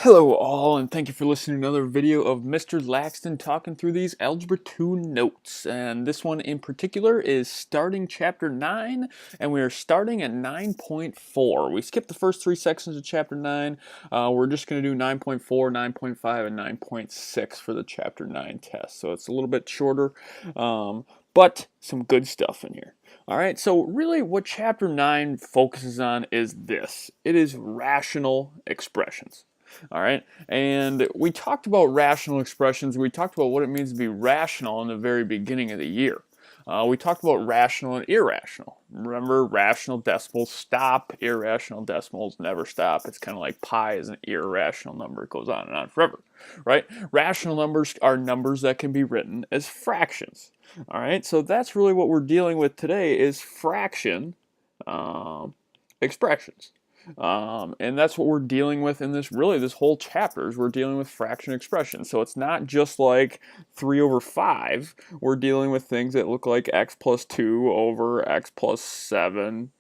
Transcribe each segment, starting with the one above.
Hello all, and thank you for listening to another video of Mr. Laxton talking through these Algebra 2 notes. And this one in particular is starting Chapter 9, and we are starting at 9.4. We skipped the first three sections of Chapter 9. We're just going to do 9.4, 9.5, and 9.6 for the Chapter 9 test. So it's a little bit shorter, but some good stuff in here. Alright, so really what Chapter 9 focuses on is this. It is rational expressions. All right, and we talked about rational expressions. We talked about what it means to be rational in the very beginning of the year. We talked about rational and irrational. Remember, rational decimals stop, irrational decimals never stop. It's kind of like pi is an irrational number. It goes on and on forever, right? Rational numbers are numbers that can be written as fractions. All right, so that's really what we're dealing with today is fraction expressions. And that's what we're dealing with in this whole chapter is we're dealing with fraction expressions. So it's not just like 3 over 5. We're dealing with things that look like x plus 2 over x plus 7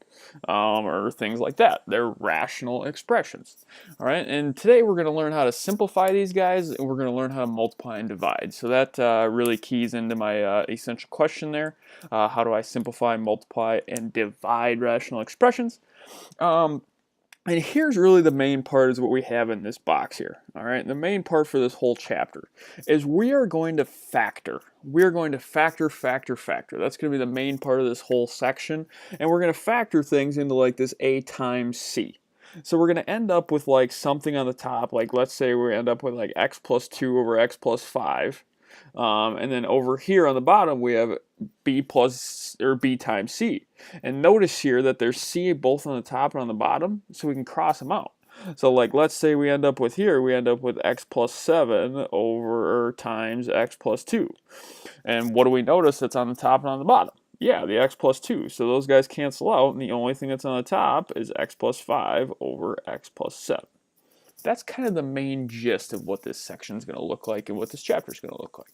or things like that. They're rational expressions. All right, and today we're going to learn how to simplify these guys, and we're going to learn how to multiply and divide. So that really keys into my essential question there. How do I simplify, multiply, and divide rational expressions? And here's really the main part is what we have in this box here. All right, the main part for this whole chapter is we are going to factor. We're going to factor. That's going to be the main part of this whole section. And we're going to factor things into like this a times c. So we're going to end up with like something on the top, like let's say we end up with like x plus 2 over x plus 5. And then over here on the bottom we have b times c. And notice here that there's c both on the top and on the bottom, so we can cross them out. So like let's say we end up with x plus 7 over times x plus 2. And what do we notice that's on the top and on the bottom? Yeah, the x plus 2. So those guys cancel out, and the only thing that's on the top is x plus 5 over x plus 7. That's kind of the main gist of what this section is going to look like and what this chapter is going to look like.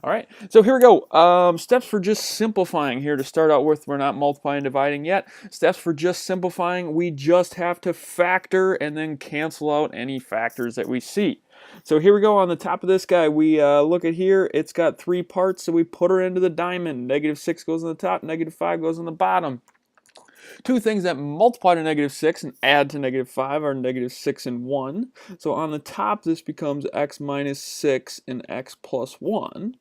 All right, so here we go. Steps for just simplifying here to start out with. We're not multiplying and dividing yet. Steps for just simplifying. We just have to factor and then cancel out any factors that we see. So here we go on the top of this guy. We look at here. It's got 3 parts, so we put her into the diamond. -6 goes on the top, -5 goes on the bottom. Two things that multiply to -6 and add to -5 are -6 and 1. So on the top, this becomes x minus 6 and x plus 1.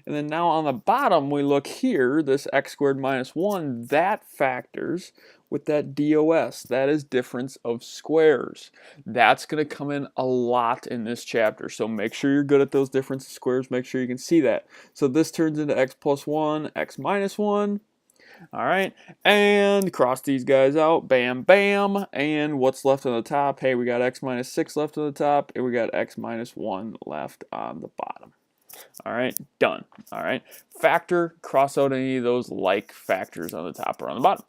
And then now on the bottom, we look here, this x squared minus 1, that factors with that DOS. That is difference of squares. That's going to come in a lot in this chapter. So make sure you're good at those difference of squares. Make sure you can see that. So this turns into x plus 1, x minus 1. All right, and cross these guys out, bam, bam, and what's left on the top? Hey, we got x minus 6 left on the top, and we got x minus 1 left on the bottom. All right, done. All right, factor, cross out any of those like factors on the top or on the bottom.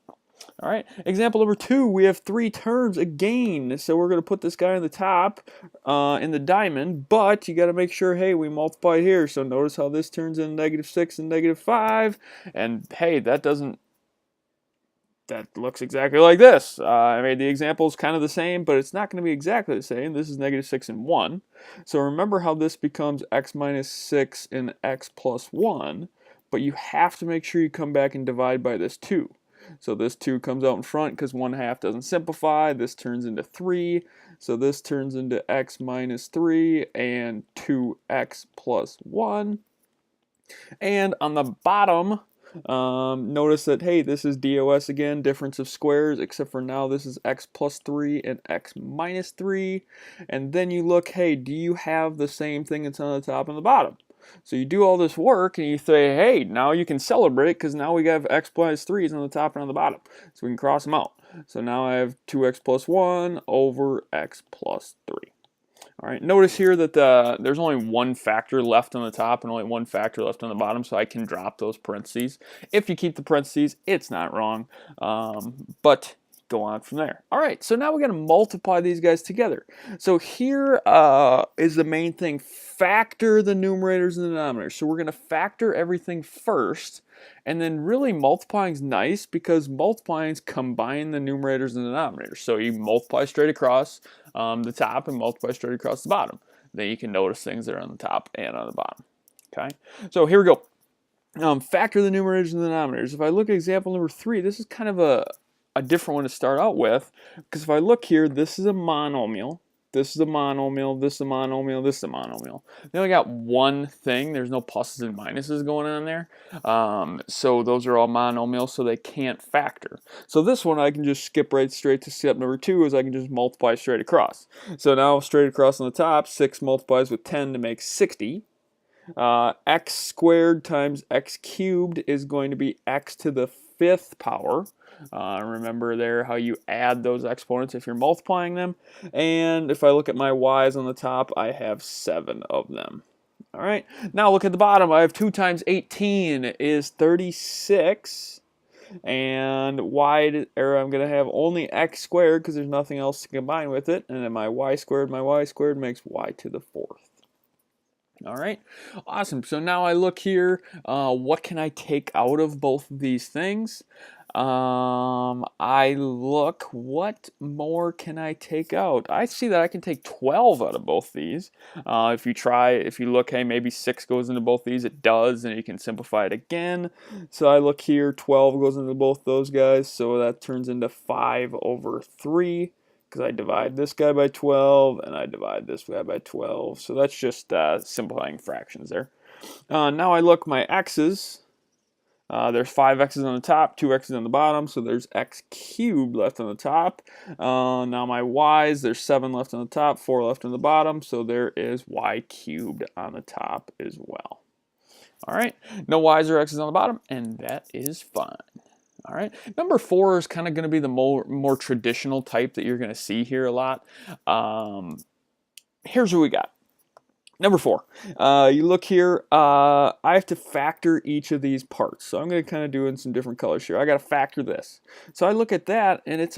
All right, example number 2, we have 3 terms again. So we're going to put this guy on the top in the diamond, but you got to make sure, hey, we multiply here. So notice how this turns into -6 and -5. And hey, that looks exactly like this. I made the examples kind of the same, but it's not going to be exactly the same. This is -6 and 1. So remember how this becomes x minus 6 and x plus 1, but you have to make sure you come back and divide by this 2. So this 2 comes out in front because 1/2 doesn't simplify. This turns into 3. So this turns into x minus 3 and 2x plus 1. And on the bottom, notice that, hey, this is DOS again, difference of squares, except for now this is x plus 3 and x minus 3. And then you look, hey, do you have the same thing that's on the top and the bottom? So you do all this work and you say, hey, now you can celebrate because now we have x plus 3's on the top and on the bottom. So we can cross them out. So now I have 2x plus 1 over x plus 3. All right, notice here that there's only one factor left on the top and only one factor left on the bottom, so I can drop those parentheses. If you keep the parentheses, it's not wrong, but go on from there. All right, so now we're going to multiply these guys together. So here is the main thing. Factor the numerators and the denominators. So we're going to factor everything first, and then really multiplying is nice because multiplying combine the numerators and the denominators. So you multiply straight across the top and multiply straight across the bottom. Then you can notice things that are on the top and on the bottom. Okay, so here we go. Factor the numerators and the denominators. If I look at example number 3, this is kind of a different one to start out with, because if I look here, this is a monomial, this is a monomial, this is a monomial, this is a monomial. They only got one thing. There's no pluses and minuses going on there. So those are all monomials, so they can't factor. So this one I can just skip right straight to step number 2, is I can just multiply straight across. So now straight across on the top, 6 multiplies with 10 to make 60. X squared times x cubed is going to be x to the 5th power. Remember there how you add those exponents if you're multiplying them. And if I look at my y's on the top, I have 7 of them. All right, now look at the bottom. I have 2 times 18 is 36. And I'm going to have only x squared because there's nothing else to combine with it. And then my y squared makes y to the 4th. All right, awesome. So now I look here, what can I take out of both of these things? I look, what more can I take out? I see that I can take 12 out of both these. If you look, hey, maybe 6 goes into both these, it does, and you can simplify it again. So I look here, 12 goes into both those guys, so that turns into 5 over 3. Because I divide this guy by 12, and I divide this guy by 12. So that's just simplifying fractions there. Now I look my x's. There's 5 x's on the top, 2 x's on the bottom, so there's x cubed left on the top. Now my y's, there's 7 left on the top, 4 left on the bottom, so there is y cubed on the top as well. All right, no y's or x's on the bottom, and that is fine. All right, number 4 is kind of going to be the more traditional type that you're going to see here a lot. Here's what we got. Number 4, you look here, I have to factor each of these parts. So I'm going to kind of do in some different colors here. I got to factor this. So I look at that, and it's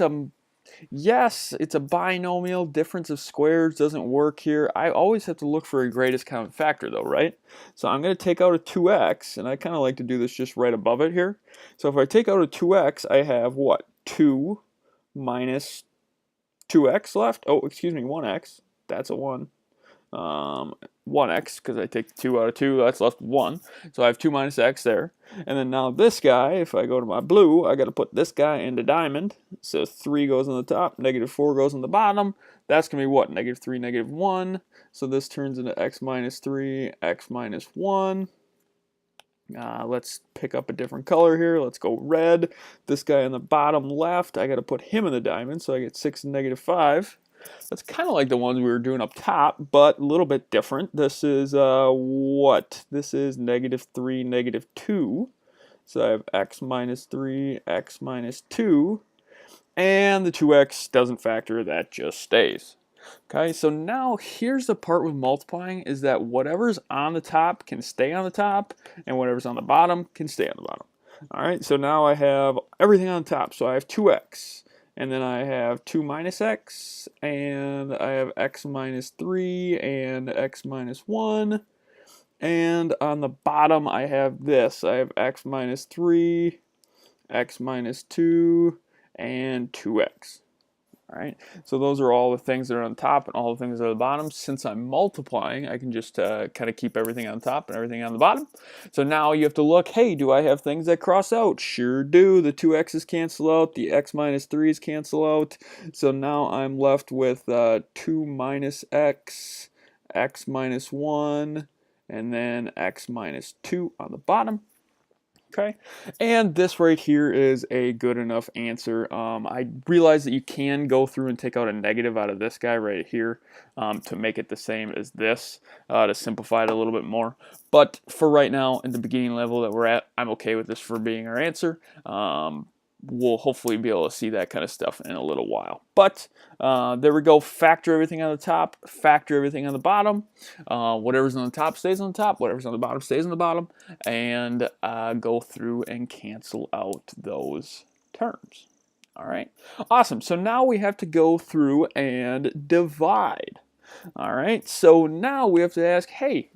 it's a binomial. Difference of squares doesn't work here. I always have to look for a greatest common factor though, right? So I'm going to take out a 2x, and I kind of like to do this just right above it here. So if I take out a 2x, I have what? 2 minus 2x left. Oh, excuse me, 1x. That's a 1. 1x, because I take 2 out of 2, that's left 1. So I have 2 minus x there. And then now this guy, if I go to my blue, I got to put this guy into diamond. So 3 goes on the top, negative 4 goes on the bottom. That's going to be what? Negative 3, negative 1. So this turns into x minus 3, x minus 1. Let's pick up a different color here. Let's go red. This guy on the bottom left, I got to put him in the diamond, so I get 6 and negative 5. That's kind of like the ones we were doing up top, but a little bit different. This is what? This is negative 3, negative 2. So I have x minus 3, x minus 2. And the 2x doesn't factor, that just stays. Okay, so now here's the part with multiplying, is that whatever's on the top can stay on the top, and whatever's on the bottom can stay on the bottom. All right, so now I have everything on top. So I have 2x. And then I have 2 minus x, and I have x minus 3, and x minus 1. And on the bottom, I have this. I have x minus 3, x minus 2, and 2x. All right, so those are all the things that are on top and all the things that are on the bottom. Since I'm multiplying, I can just kind of keep everything on top and everything on the bottom. So now you have to look, hey, do I have things that cross out? Sure do. The 2x's cancel out. The x minus 3's cancel out. So now I'm left with 2 minus x, x minus 1, and then x minus 2 on the bottom. Okay, and this right here is a good enough answer. I realize that you can go through and take out a negative out of this guy right here to make it the same as this, to simplify it a little bit more. But for right now, in the beginning level that we're at, I'm okay with this for being our answer. We'll hopefully be able to see that kind of stuff in a little while. But there we go. Factor everything on the top, factor everything on the bottom. Whatever's on the top stays on the top, whatever's on the bottom stays on the bottom, and go through and cancel out those terms. All right, awesome. So now we have to go through and divide. All right, so now we have to ask, hey,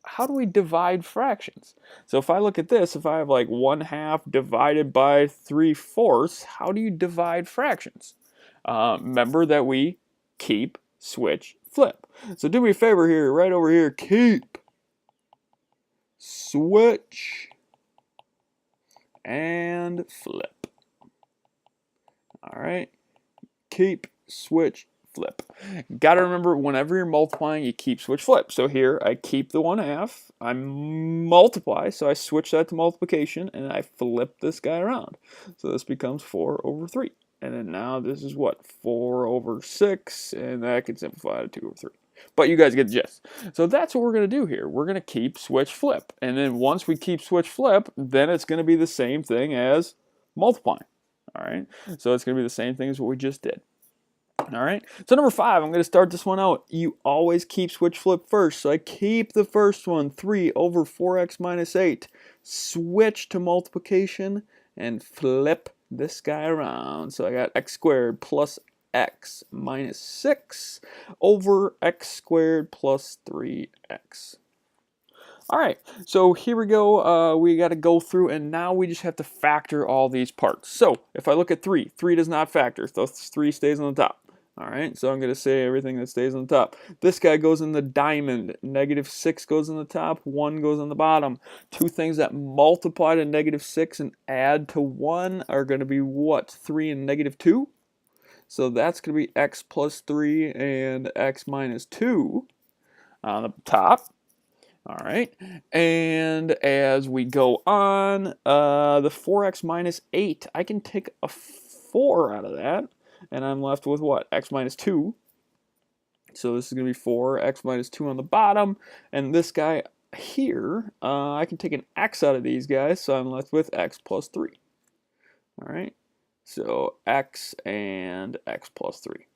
how do we divide fractions? So if I look at this, if I have like 1/2 divided by 3/4, how do you divide fractions? Remember that we keep, switch, flip. So do me a favor here, right over here, keep, switch, and flip. All right, keep, switch, flip. Got to remember, whenever you're multiplying, you keep, switch, flip. So here, I keep the 1/2, I multiply, so I switch that to multiplication, and I flip this guy around. So this becomes 4/3. And then now this is what? 4/6, and that can simplify to 2/3. But you guys get the gist. So that's what we're going to do here. We're going to keep, switch, flip. And then once we keep, switch, flip, then it's going to be the same thing as multiplying. All right, so it's going to be the same thing as what we just did. All right, so number 5, I'm going to start this one out. You always keep, switch, flip first. So I keep the first one, 3/4x minus 8. Switch to multiplication and flip this guy around. So I got x squared plus x minus 6 over x squared plus 3x. All right, so here we go. We got to go through, and now we just have to factor all these parts. So if I look at 3, 3 does not factor, so 3 stays on the top. All right, so I'm going to say everything that stays on the top. This guy goes in the diamond. -6 goes on the top, 1 goes on the bottom. Two things that multiply to -6 and add to 1 are going to be what? 3 and -2. So that's going to be x plus 3 and x minus 2 on the top. All right, and as we go on, the 4x minus 8, I can take a 4 out of that, and I'm left with what? X minus 2. So this is going to be 4x minus 2 on the bottom, and this guy here, I can take an x out of these guys, so I'm left with x plus 3. All right, so x and x plus 3.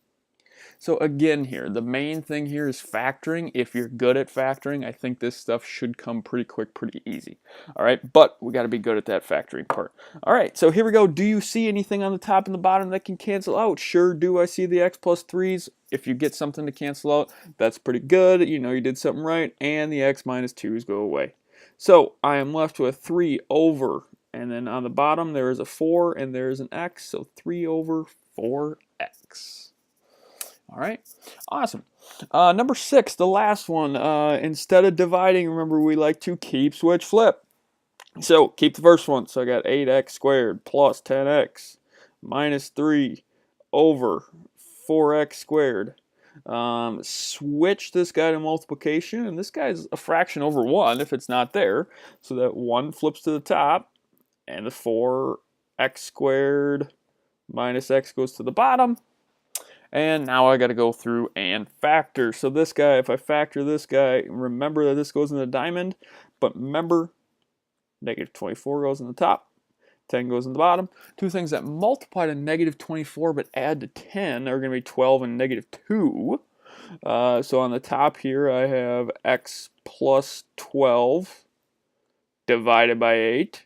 So again here, the main thing here is factoring. If you're good at factoring, I think this stuff should come pretty quick, pretty easy. All right, but we got to be good at that factoring part. All right, so here we go. Do you see anything on the top and the bottom that can cancel out? Sure do. I see the x plus 3s. If you get something to cancel out, that's pretty good. You know you did something right. And the x minus 2s go away. So I am left with 3 over, and then on the bottom there is a 4 and there is an x, so 3 over 4x. All right, awesome. Number 6, the last one. Instead of dividing, remember we like to keep, switch, flip. So keep the first one. So I got 8x squared plus 10x minus 3 over 4x squared. Switch this guy to multiplication, and this guy's a fraction over 1 if it's not there. So that 1 flips to the top, and the 4x squared minus x goes to the bottom. And now I got to go through and factor. So this guy, if I factor this guy, remember that this goes in the diamond, but remember, -24 goes in the top, 10 goes in the bottom. Two things that multiply to -24 but add to 10 are going to be 12 and -2. So on the top here, I have x plus 12 divided by 8.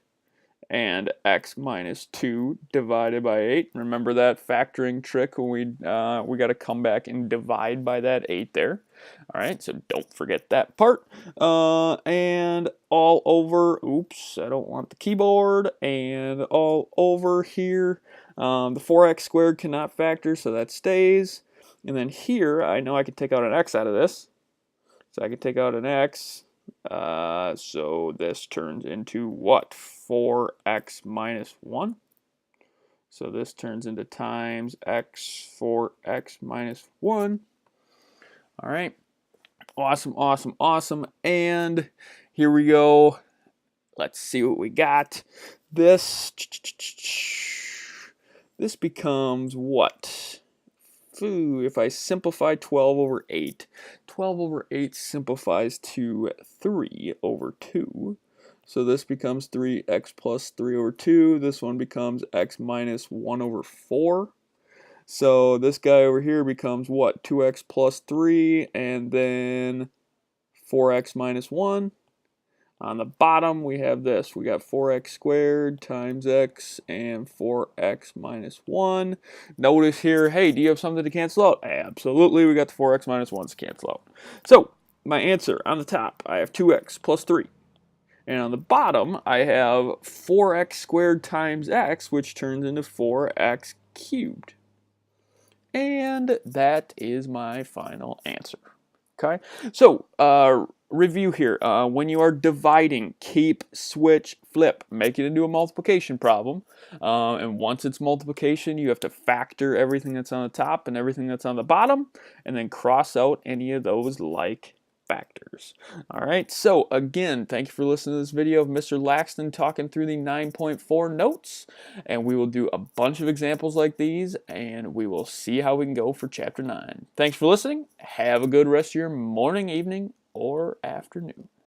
And x minus 2 divided by 8. Remember that factoring trick when we got to come back and divide by that 8 there. All right, so don't forget that part. And all over, oops, I don't want the keyboard. And all over here, the 4x squared cannot factor, so that stays. And then here, I know I can take out an x out of this. So I can take out an x. So this turns into what? 4x minus 1. So this turns into times x, 4x minus 1. All right. Awesome, awesome, awesome. And here we go. Let's see what we got. This becomes what? If I simplify 12 over 8, 12 over 8 simplifies to 3 over 2. So this becomes 3x plus 3 over 2. This one becomes x minus 1 over 4. So this guy over here becomes what? 2x plus 3 and then 4x minus 1. On the bottom, we have this. We got 4x squared times x and 4x minus 1. Notice here, hey, do you have something to cancel out? Absolutely, we got the 4x minus 1s to cancel out. So, my answer on the top, I have 2x plus 3. And on the bottom, I have 4x squared times x, which turns into 4x cubed. And that is my final answer. Okay, so review here. When you are dividing, keep, switch, flip. Make it into a multiplication problem. And once it's multiplication, you have to factor everything that's on the top and everything that's on the bottom, and then cross out any of those like factors. All right, so again, thank you for listening to this video of Mr. Laxton talking through the 9.4 notes, and we will do a bunch of examples like these, and we will see how we can go for Chapter 9. Thanks for listening. Have a good rest of your morning, evening, or afternoon.